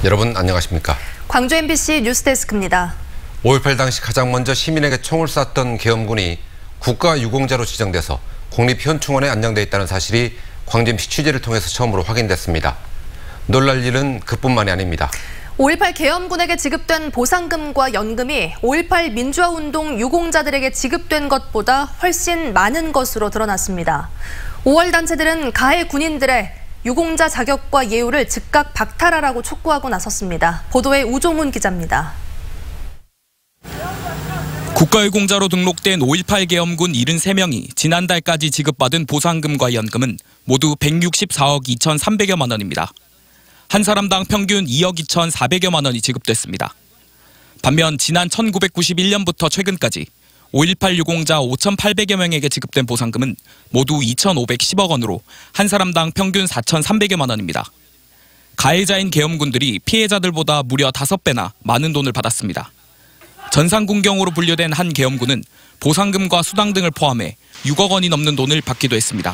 여러분 안녕하십니까? 광주 MBC 뉴스데스크입니다. 5.18 당시 가장 먼저 시민에게 총을 쐈던 계엄군이 국가유공자로 지정돼서 국립현충원에 안장돼 있다는 사실이 광주 MC 취재를 통해서 처음으로 확인됐습니다. 놀랄 일은 그뿐만이 아닙니다. 5.18 계엄군에게 지급된 보상금과 연금이 5.18 민주화운동 유공자들에게 지급된 것보다 훨씬 많은 것으로 드러났습니다. 5월 단체들은 가해 군인들의 유공자 자격과 예우를 즉각 박탈하라고 촉구하고 나섰습니다. 보도에 우종훈 기자입니다. 국가유공자로 등록된 5.18 계엄군 73명이 지난달까지 지급받은 보상금과 연금은 모두 164억 2,300여만 원입니다. 한 사람당 평균 2억 2,400여만 원이 지급됐습니다. 반면 지난 1991년부터 최근까지 5.18 유공자 5,800여 명에게 지급된 보상금은 모두 2,510억 원으로 한 사람당 평균 4,300여만 원입니다. 가해자인 계엄군들이 피해자들보다 무려 5배나 많은 돈을 받았습니다. 전상군경으로 분류된 한 계엄군은 보상금과 수당 등을 포함해 6억 원이 넘는 돈을 받기도 했습니다.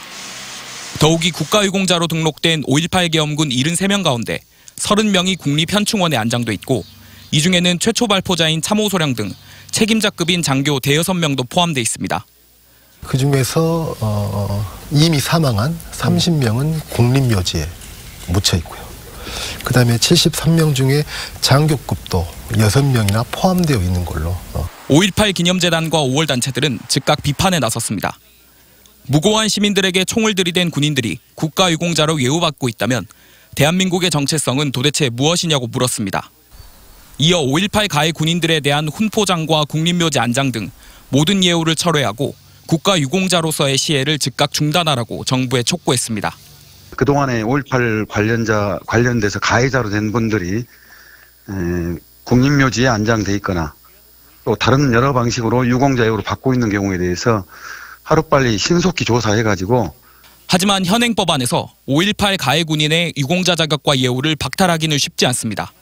더욱이 국가유공자로 등록된 5.18 계엄군 73명 가운데 30명이 국립현충원에 안장돼 있고 이 중에는 최초 발포자인 참호소령 등 책임자급인 장교 대여섯 명도 포함돼 있습니다. 그중에서 이미 사망한 30명은 국립묘지에 묻혀 있고요. 그다음에 73명 중에 장교급도 6명이나 포함되어 있는 걸로. 5.18 기념재단과 5월 단체들은 즉각 비판에 나섰습니다. 무고한 시민들에게 총을 들이댄 군인들이 국가유공자로 예우받고 있다면 대한민국의 정체성은 도대체 무엇이냐고 물었습니다. 이어 5.18 가해 군인들에 대한 훈포장과 국립묘지 안장 등 모든 예우를 철회하고 국가유공자로서의 시해를 즉각 중단하라고 정부에 촉구했습니다. 그동안에 5.18 관련돼서 가해자로 된 분들이 국립묘지에 안장돼 있거나 또 다른 여러 방식으로 유공자 예우를 받고 있는 경우에 대해서 하루빨리 신속히 조사해가지고. 하지만 현행 법안에서 5.18 가해 군인의 유공자 자격과 예우를 박탈하기는 쉽지 않습니다.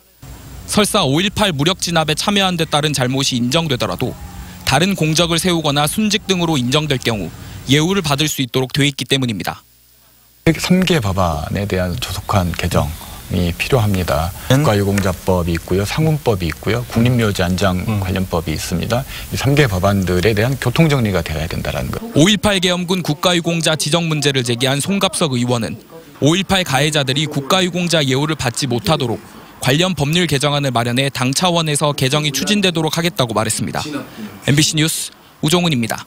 설사 5.18 무력 진압에 참여한 데 따른 잘못이 인정되더라도 다른 공적을 세우거나 순직 등으로 인정될 경우 예우를 받을 수 있도록 돼 있기 때문입니다. 3개 법안에 대한 조속한 개정이 필요합니다. 국가유공자법이 있고요, 상훈법이 있고요, 국립묘지 안장 관련법이 있습니다. 이 3개 법안들에 대한 교통정리가 되어야 된다는 것. 5.18 계엄군 국가유공자 지정 문제를 제기한 송갑석 의원은 5.18 가해자들이 국가유공자 예우를 받지 못하도록 관련 법률 개정안을 마련해 당 차원에서 개정이 추진되도록 하겠다고 말했습니다. MBC 뉴스 우종훈입니다.